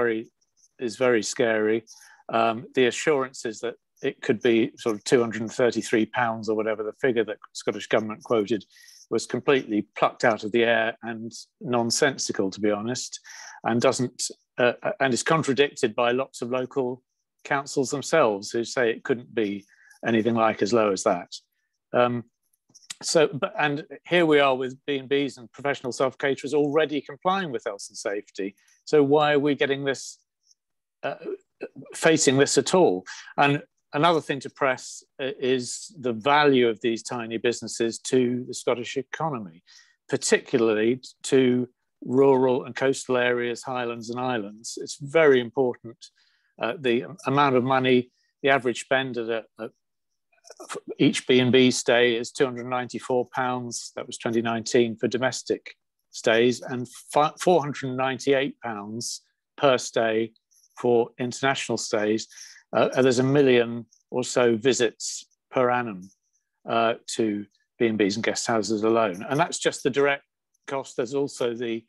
very scary. The assurances that it could be sort of £233 or whatever the figure that Scottish Government quoted was completely plucked out of the air and nonsensical, to be honest, and doesn't and is contradicted by lots of local councils themselves who say it couldn't be anything like as low as that. And here we are with B&Bs and professional self-caterers already complying with health and safety. So why are we getting this, facing this at all? And another thing to press is the value of these tiny businesses to the Scottish economy, particularly to rural and coastal areas, highlands and islands. It's very important. The amount of money, the average spend at each B&B stay is £294, that was 2019 for domestic stays, and £498 per stay for international stays. There's 1 million or so visits per annum to B&Bs and guest houses alone. And that's just the direct cost. There's also the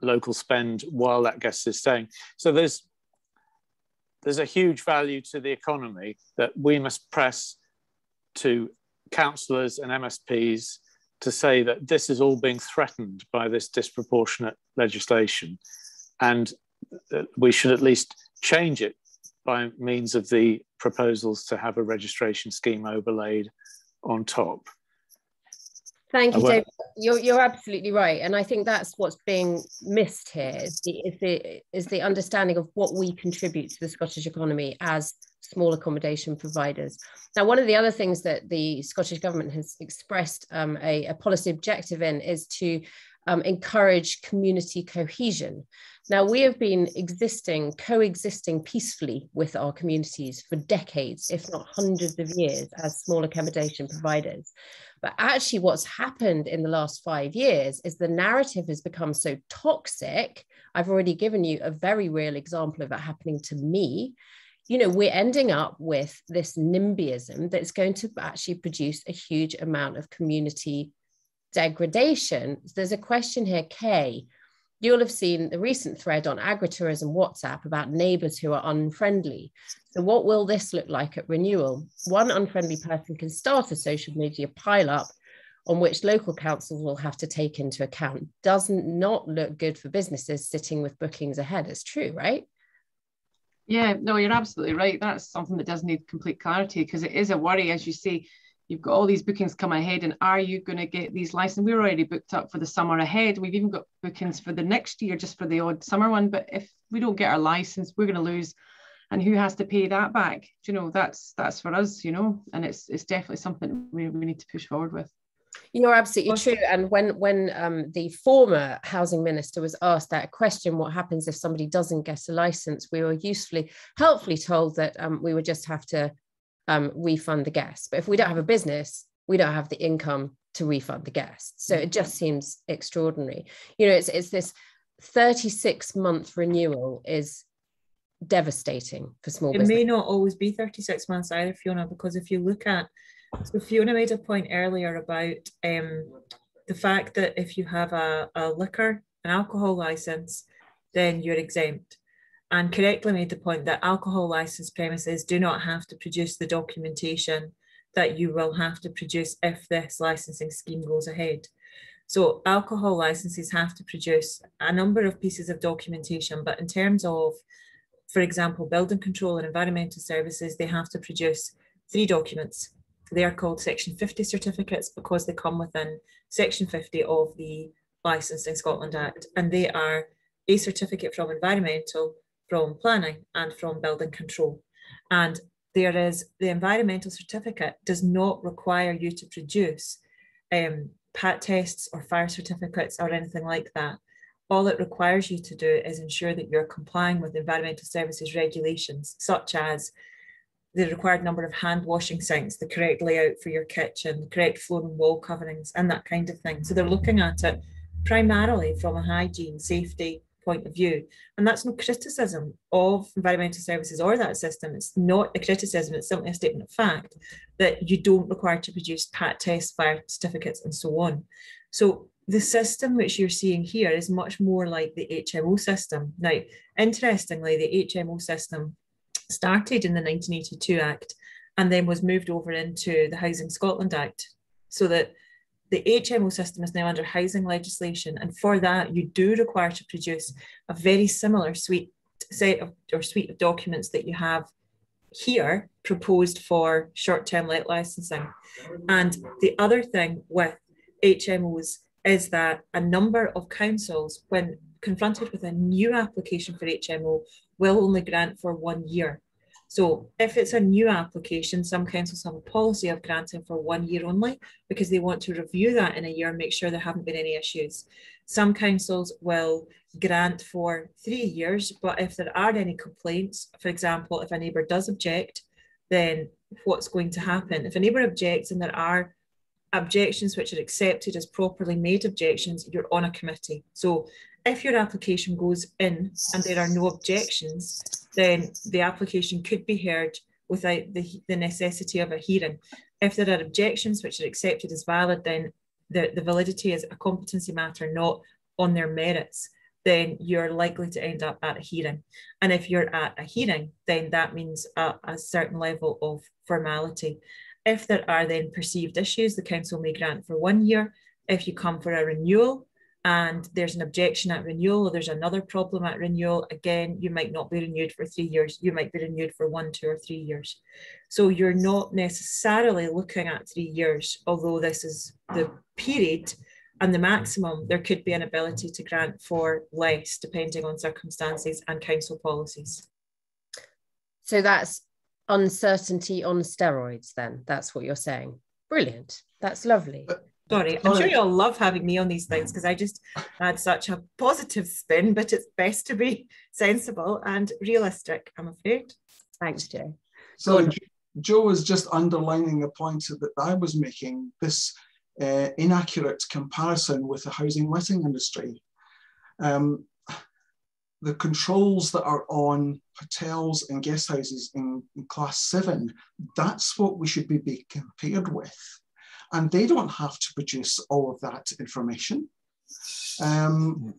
local spend while that guest is staying. So there's a huge value to the economy that we must press to councillors and MSPs to say that this is all being threatened by this disproportionate legislation, and we should at least change it by means of the proposals to have a registration scheme overlaid on top. Thank you, David. You're absolutely right, and I think that's what's being missed here is the understanding of what we contribute to the Scottish economy as small accommodation providers. Now, one of the other things that the Scottish Government has expressed a policy objective in is to encourage community cohesion. Now, we have been coexisting peacefully with our communities for decades, if not hundreds of years, as small accommodation providers. But actually what's happened in the last 5 years is the narrative has become so toxic. I've already given you a very real example of it happening to me. You know, we're ending up with this NIMBYism that's going to actually produce a huge amount of community degradation. There's a question here, Kay. You'll have seen the recent thread on agritourism WhatsApp about neighbours who are unfriendly. So what will this look like at renewal? One unfriendly person can start a social media pile-up on which local councils will have to take into account. Doesn't not look good for businesses sitting with bookings ahead. It's true, right? Yeah, no, you're absolutely right. That's something that does need complete clarity, because it is a worry, as you say. You've got all these bookings come ahead, and are you going to get these licenses? We're already booked up for the summer ahead. We've even got bookings for the next year, just for the odd summer one. But if we don't get our license, we're going to lose. And who has to pay that back? Do you know, that's for us, you know, and it's definitely something we need to push forward with. You're absolutely true. And when the former housing minister was asked that question, what happens if somebody doesn't get a license, we were helpfully told that we would just have to refund the guests. But if we don't have a business, we don't have the income to refund the guests. So it just seems extraordinary. You know, it's this 36-month renewal is devastating for small business. It may not always be 36 months either, Fiona, because if you look at, so Fiona made a point earlier about the fact that if you have a liquor, an alcohol license, then you're exempt. And correctly made the point that alcohol licensed premises do not have to produce the documentation that you will have to produce if this licensing scheme goes ahead. So alcohol licenses have to produce a number of pieces of documentation, but in terms of, for example, building control and environmental services, they have to produce 3 documents. They are called Section 50 certificates because they come within Section 50 of the Licensing Scotland Act, and they are a certificate from environmental, from planning, and from building control. And there is, the environmental certificate does not require you to produce PAT tests or fire certificates or anything like that. All it requires you to do is ensure that you're complying with environmental services regulations, such as the required number of hand washing sinks, the correct layout for your kitchen, the correct floor and wall coverings, and that kind of thing. So they're looking at it primarily from a hygiene, safety point of view. And that's no criticism of environmental services or that system. It's not a criticism, it's simply a statement of fact that you don't require to produce PAT tests, fire certificates, and so on. So the system which you're seeing here is much more like the HMO system. Now, interestingly, the HMO system started in the 1982 Act and then was moved over into the Housing Scotland Act, so that the HMO system is now under housing legislation, and for that you do require to produce a very similar suite of documents that you have here proposed for short-term let licensing. And the other thing with HMOs is that a number of councils, when confronted with a new application for HMO, will only grant for 1 year. So if it's a new application, some councils have a policy of granting for 1 year only because they want to review that in a year and make sure there haven't been any issues. Some councils will grant for 3 years, but if there are any complaints, for example, if a neighbour does object, then what's going to happen? If a neighbour objects and there are objections which are accepted as properly made objections, you're on a committee. So if your application goes in and there are no objections, then the application could be heard without the necessity of a hearing. If there are objections which are accepted as valid, then the validity is a competency matter, not on their merits, then you're likely to end up at a hearing. And if you're at a hearing, then that means a certain level of formality. If there are then perceived issues, the council may grant for 1 year. If you come for a renewal and there's an objection at renewal, or there's another problem at renewal, again, you might not be renewed for 3 years. You might be renewed for 1, 2, or 3 years. So you're not necessarily looking at 3 years, although this is the period and the maximum. There could be an ability to grant for less, depending on circumstances and council policies. So that's uncertainty on steroids then. That's what you're saying. Brilliant. That's lovely. Sorry, I'm sure you'll love having me on these things because I just had such a positive spin, but it's best to be sensible and realistic, I'm afraid. Thanks, Jo. So Jo was just underlining the point that I was making, this inaccurate comparison with the housing letting industry. The controls that are on hotels and guest houses in class 7, that's what we should be compared with. And they don't have to produce all of that information. And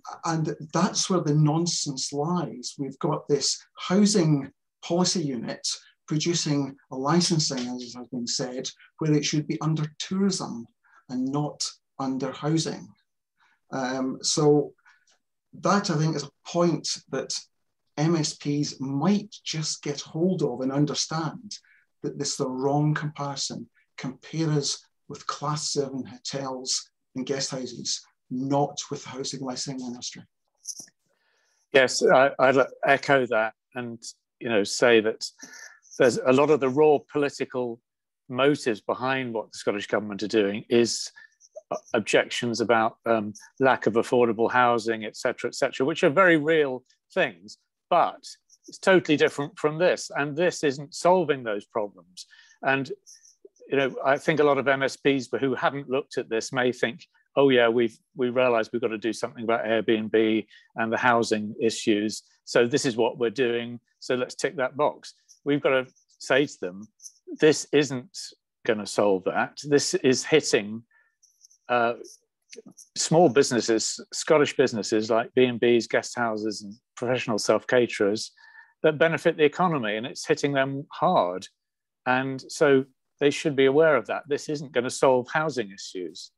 that's where the nonsense lies. We've got this housing policy unit producing a licensing, as has been said, where it should be under tourism and not under housing. So that, I think, is a point that MSPs might just get hold of and understand that this is the wrong comparison. Compare us with class 7 hotels and guest houses, not with the housing licensing industry. Yes, I'd echo that and say that there's a lot of the raw political motives behind what the Scottish Government are doing is objections about lack of affordable housing, etc., which are very real things, but it's totally different from this, and this isn't solving those problems. And I think a lot of MSPs who haven't looked at this may think, oh yeah, we realize we've got to do something about Airbnb and the housing issues, so this is what we're doing, so let's tick that box. We've got to say to them, this isn't going to solve that. This is hitting small businesses, Scottish businesses like B&Bs, guest houses and professional self-caterers that benefit the economy, and it's hitting them hard. And so they should be aware of that. This isn't going to solve housing issues.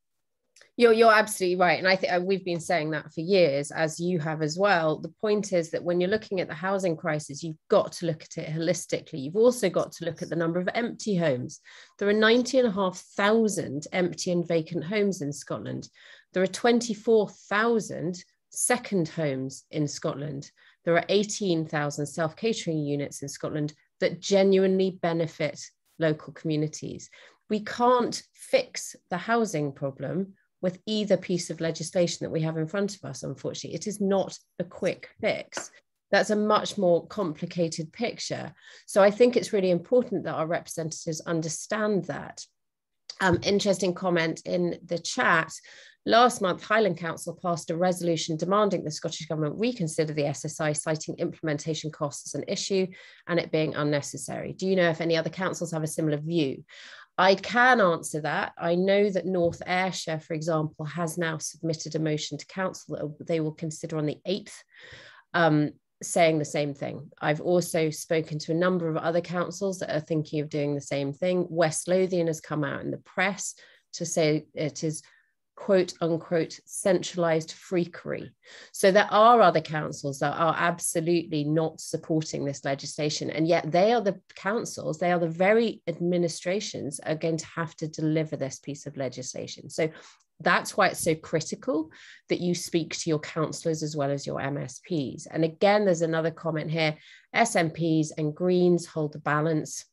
You're absolutely right. And I think we've been saying that for years, as you have as well. The point is that when you're looking at the housing crisis, you've got to look at it holistically. You've also got to look at the number of empty homes. There are 90,500 empty and vacant homes in Scotland. There are 24,000 second homes in Scotland. There are 18,000 self-catering units in Scotland that genuinely benefit local communities. We can't fix the housing problem with either piece of legislation that we have in front of us, unfortunately. It is not a quick fix. That's a much more complicated picture. So I think it's really important that our representatives understand that. Interesting comment in the chat. Last month, Highland Council passed a resolution demanding the Scottish Government reconsider the SSI, citing implementation costs as an issue and it being unnecessary. Do you know if any other councils have a similar view? I can answer that. I know that North Ayrshire, for example, has now submitted a motion to council that they will consider on the 8th, saying the same thing. I've also spoken to a number of other councils that are thinking of doing the same thing. West Lothian has come out in the press to say it is quote unquote centralized freakery. So there are other councils that are absolutely not supporting this legislation, and yet they are the councils, they are the very administrations are going to have to deliver this piece of legislation. So that's why it's so critical that you speak to your councillors as well as your MSPs. And again, there's another comment here, SNPs and Greens hold the balance.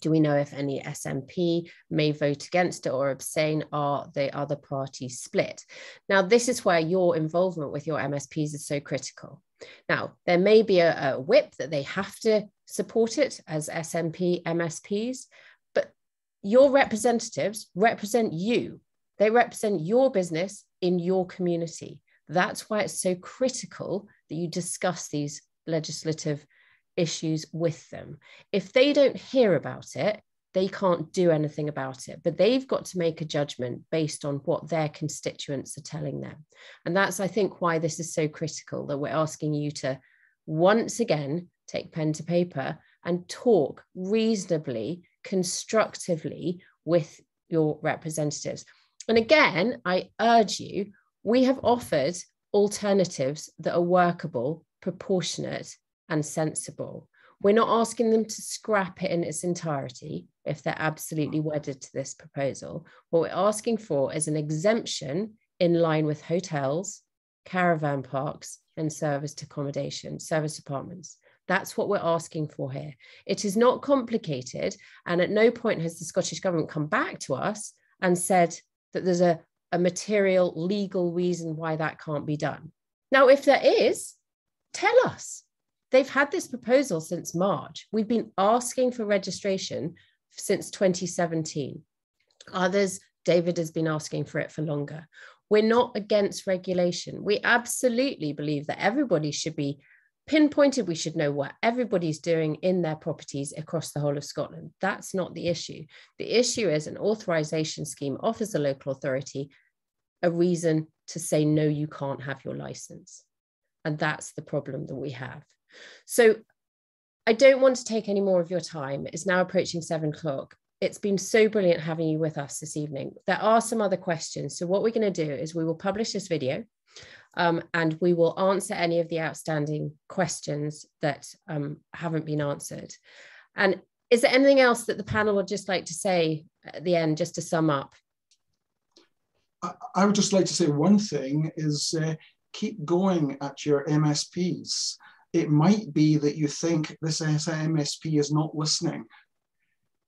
Do we know if any SNP may vote against it or abstain? Are the other parties split? Now, this is where your involvement with your MSPs is so critical. Now, there may be a whip that they have to support it as SNP MSPs, but your representatives represent you. They represent your business in your community. That's why it's so critical that you discuss these legislative issues with them. If they don't hear about it, they can't do anything about it, but they've got to make a judgment based on what their constituents are telling them. And that's, I think, why this is so critical, that we're asking you to once again take pen to paper and talk reasonably, constructively with your representatives. And again, I urge you, we have offered alternatives that are workable, proportionate, and sensible. We're not asking them to scrap it in its entirety if they're absolutely wedded to this proposal. What we're asking for is an exemption in line with hotels, caravan parks, and serviced accommodation, service apartments. That's what we're asking for here. It is not complicated, and at no point has the Scottish Government come back to us and said that there's a material legal reason why that can't be done. Now, if there is, tell us. They've had this proposal since March. We've been asking for registration since 2017. Others, David has been asking for it for longer. We're not against regulation. We absolutely believe that everybody should be pinpointed. We should know what everybody's doing in their properties across the whole of Scotland. That's not the issue. The issue is an authorisation scheme offers the local authority a reason to say, no, you can't have your licence. And that's the problem that we have. So I don't want to take any more of your time. It's now approaching 7 o'clock. It's been so brilliant having you with us this evening. There are some other questions. So what we're going to do is we will publish this video and we will answer any of the outstanding questions that haven't been answered. And is there anything else that the panel would just like to say at the end, just to sum up? I would just like to say one thing is keep going at your MSPs. It might be that you think this MSP is not listening.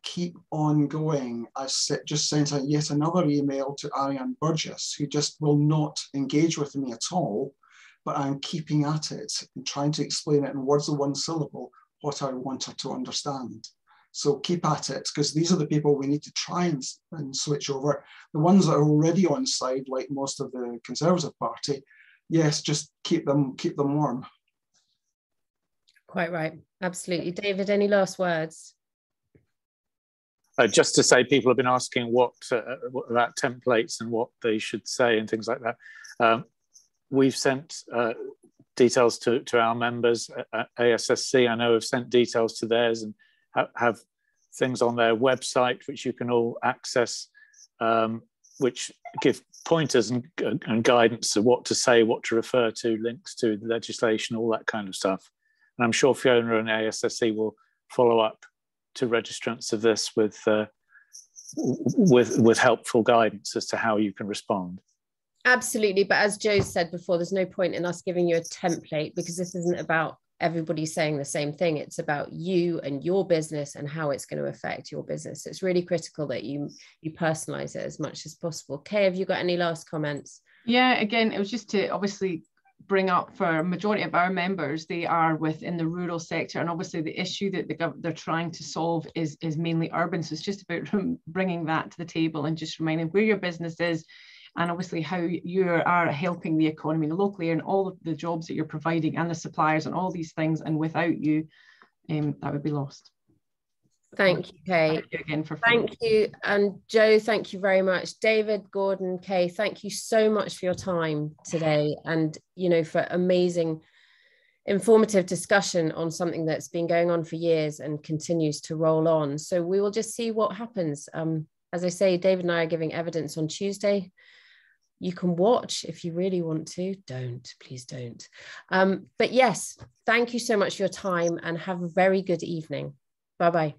Keep on going. I just sent yet another email to Ariane Burgess, who just will not engage with me at all, but I'm keeping at it and trying to explain it in words of one syllable, what I want her to understand. So keep at it, because these are the people we need to try and switch over. The ones that are already on side, like most of the Conservative Party, yes, just keep them warm. Quite right. Absolutely. David, any last words? Just to say, people have been asking what about templates and what they should say and things like that. We've sent details to our members at ASSC. I know have sent details to theirs and have things on their website which you can all access, which give pointers and guidance of what to say, what to refer to, links to the legislation, all that kind of stuff. And I'm sure Fiona and ASSC will follow up to registrants of this with helpful guidance as to how you can respond. Absolutely, but as Joe said before, there's no point in us giving you a template, because this isn't about everybody saying the same thing. It's about you and your business and how it's going to affect your business. So it's really critical that you personalize it as much as possible. Kay, have you got any last comments? Yeah, again, it was just to obviously bring up, for a majority of our members, they are within the rural sector, and obviously the issue that they're trying to solve is mainly urban. So it's just about bringing that to the table and just reminding where your business is, and obviously how you are helping the economy locally and all of the jobs that you're providing and the suppliers and all these things. And without you, that would be lost. Thank you, Kay. Thank you again for thank you. And Joe, thank you very much. David, Gordon, Kay, thank you so much for your time today, and for amazing, informative discussion on something that's been going on for years and continues to roll on. So we will just see what happens. As I say, David and I are giving evidence on Tuesday. You can watch if you really want to. Don't, please don't. But yes, thank you so much for your time and have a very good evening. Bye-bye.